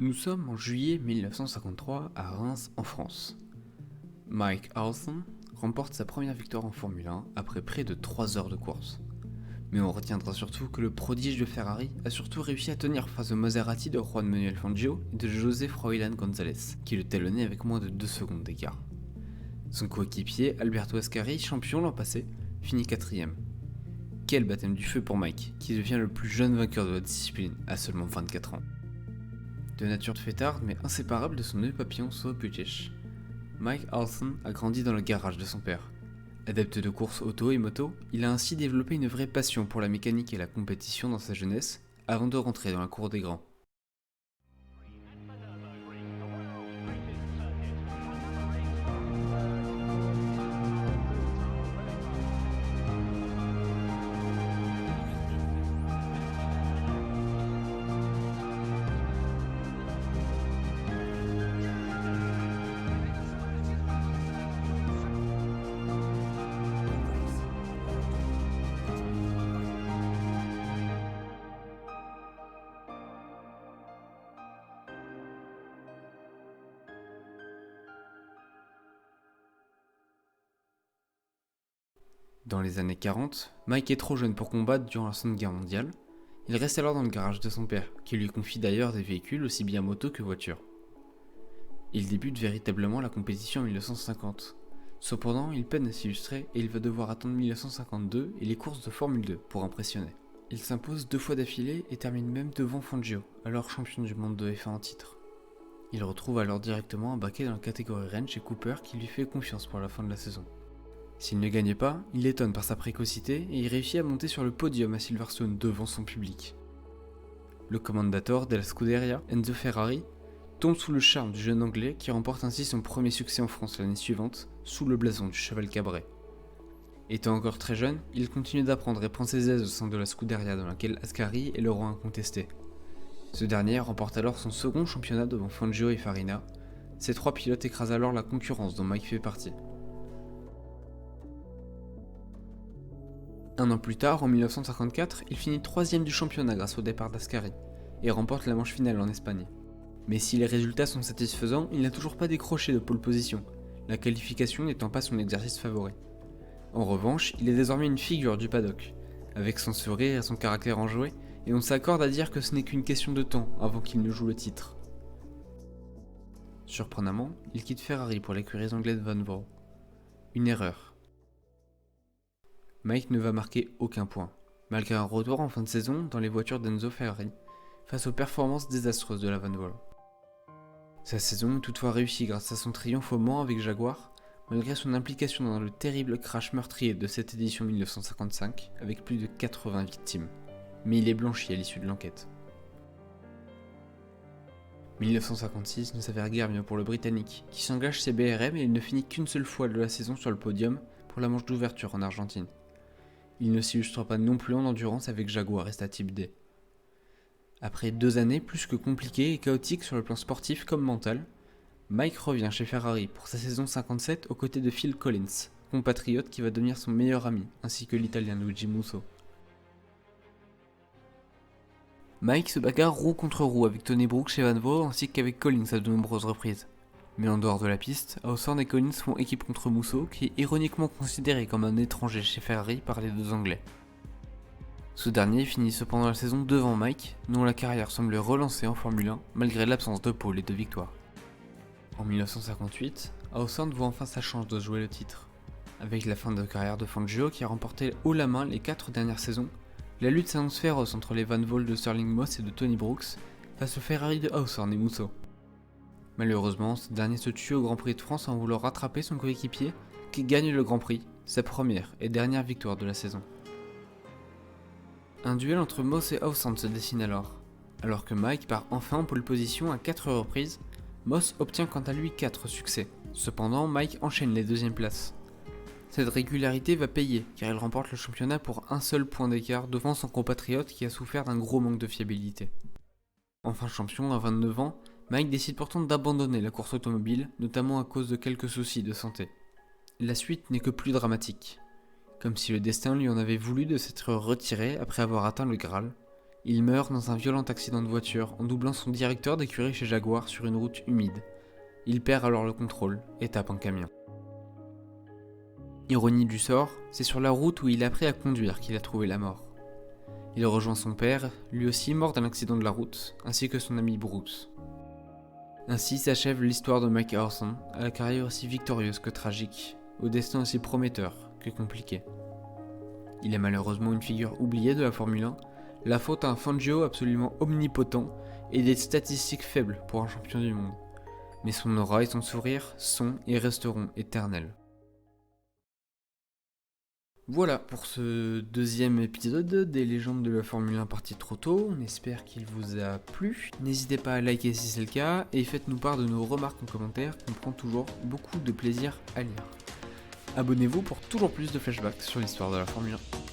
Nous sommes en juillet 1953 à Reims en France. Mike Hawthorn remporte sa première victoire en Formule 1 après près de 3 heures de course. Mais on retiendra surtout que le prodige de Ferrari a surtout réussi à tenir face au Maserati de Juan Manuel Fangio et de José Froilán González, qui le talonnait avec moins de 2 secondes d'écart. Son coéquipier, Alberto Ascari, champion l'an passé, finit 4ème. Quel baptême du feu pour Mike, qui devient le plus jeune vainqueur de la discipline à seulement 24 ans. De nature de fêtarde mais inséparable de son nœud papillon so british, Mike Hawthorn a grandi dans le garage de son père. Adepte de courses auto et moto, il a ainsi développé une vraie passion pour la mécanique et la compétition dans sa jeunesse, avant de rentrer dans la cour des grands. Dans les années 40, Mike est trop jeune pour combattre durant la Seconde Guerre mondiale. Il reste alors dans le garage de son père, qui lui confie d'ailleurs des véhicules aussi bien moto que voiture. Il débute véritablement la compétition en 1950. Cependant, il peine à s'illustrer et il va devoir attendre 1952 et les courses de Formule 2 pour impressionner. Il s'impose 2 fois d'affilée et termine même devant Fangio, alors champion du monde de F1 en titre. Il retrouve alors directement un baquet dans la catégorie Rennes chez Cooper qui lui fait confiance pour la fin de la saison. S'il ne gagne pas, il étonne par sa précocité et il réussit à monter sur le podium à Silverstone devant son public. Le commendator della Scuderia, Enzo Ferrari, tombe sous le charme du jeune anglais qui remporte ainsi son premier succès en France l'année suivante, sous le blason du cheval cabré. Étant encore très jeune, il continue d'apprendre et prend ses aises au sein de la Scuderia dans laquelle Ascari est le roi incontesté. Ce dernier remporte alors son second championnat devant Fangio et Farina. Ces 3 pilotes écrasent alors la concurrence dont Mike fait partie. Un an plus tard, en 1954, il finit 3ème du championnat grâce au départ d'Ascari, et remporte la manche finale en Espagne. Mais si les résultats sont satisfaisants, il n'a toujours pas décroché de pole position, la qualification n'étant pas son exercice favori. En revanche, il est désormais une figure du paddock, avec son sourire et son caractère enjoué, et on s'accorde à dire que ce n'est qu'une question de temps avant qu'il ne joue le titre. Surprenamment, il quitte Ferrari pour l'écurie anglaise Van Voort. Une erreur. Mike ne va marquer aucun point, malgré un retour en fin de saison dans les voitures d'Enzo Ferrari, face aux performances désastreuses de la Van Voort. Sa saison est toutefois réussie grâce à son triomphe au Mans avec Jaguar, malgré son implication dans le terrible crash meurtrier de cette édition 1955, avec plus de 80 victimes. Mais il est blanchi à l'issue de l'enquête. 1956 ne s'avère guère mieux pour le Britannique, qui s'engage chez BRM et il ne finit qu'une seule fois de la saison sur le podium pour la manche d'ouverture en Argentine. Il ne s'illustre pas non plus en endurance avec Jaguar et sa Type D. Après 2 années plus que compliquées et chaotiques sur le plan sportif comme mental, Mike revient chez Ferrari pour sa saison 57 aux côtés de Phil Collins, compatriote qui va devenir son meilleur ami, ainsi que l'italien Luigi Musso. Mike se bagarre roue contre roue avec Tony Brooks chez Van Voort ainsi qu'avec Collins à de nombreuses reprises. Mais en dehors de la piste, Hawthorn et Collins font équipe contre Musso, qui est ironiquement considéré comme un étranger chez Ferrari par les 2 Anglais. Ce dernier finit cependant la saison devant Mike, dont la carrière semble relancée en Formule 1 malgré l'absence de pole et de victoire. En 1958, Hawthorn voit enfin sa chance de jouer le titre. Avec la fin de carrière de Fangio qui a remporté haut la main les 4 dernières saisons, la lutte s'annonce féroce entre les Van Voort de Stirling Moss et de Tony Brooks face au Ferrari de Hawthorn et Musso. Malheureusement, ce dernier se tue au Grand Prix de France en voulant rattraper son coéquipier qui gagne le Grand Prix, sa première et dernière victoire de la saison. Un duel entre Moss et Hawthorn se dessine alors que Mike part enfin en pole position à 4 reprises. Moss obtient quant à lui 4 succès. Cependant, Mike enchaîne les 2ème places. Cette régularité va payer car il remporte le championnat pour un seul point d'écart devant son compatriote qui a souffert d'un gros manque de fiabilité. Enfin champion à 29 ans, Mike décide pourtant d'abandonner la course automobile, notamment à cause de quelques soucis de santé. La suite n'est que plus dramatique. Comme si le destin lui en avait voulu de s'être retiré après avoir atteint le Graal, Il meurt dans un violent accident de voiture en doublant son directeur d'écurie chez Jaguar sur une route humide. Il perd alors le contrôle et tape un camion. Ironie du sort, c'est sur la route où il a appris à conduire qu'il a trouvé la mort. Il rejoint son père, lui aussi mort d'un accident de la route, ainsi que son ami Bruce. Ainsi s'achève l'histoire de Mike Hawthorne, à la carrière aussi victorieuse que tragique, au destin aussi prometteur que compliqué. Il est malheureusement une figure oubliée de la Formule 1, la faute à un Fangio absolument omnipotent et des statistiques faibles pour un champion du monde. Mais son aura et son sourire sont et resteront éternels. Voilà pour ce deuxième épisode des légendes de la Formule 1 partie trop tôt, on espère qu'il vous a plu. N'hésitez pas à liker si c'est le cas et faites-nous part de nos remarques en commentaire, on prend toujours beaucoup de plaisir à lire. Abonnez-vous pour toujours plus de flashbacks sur l'histoire de la Formule 1.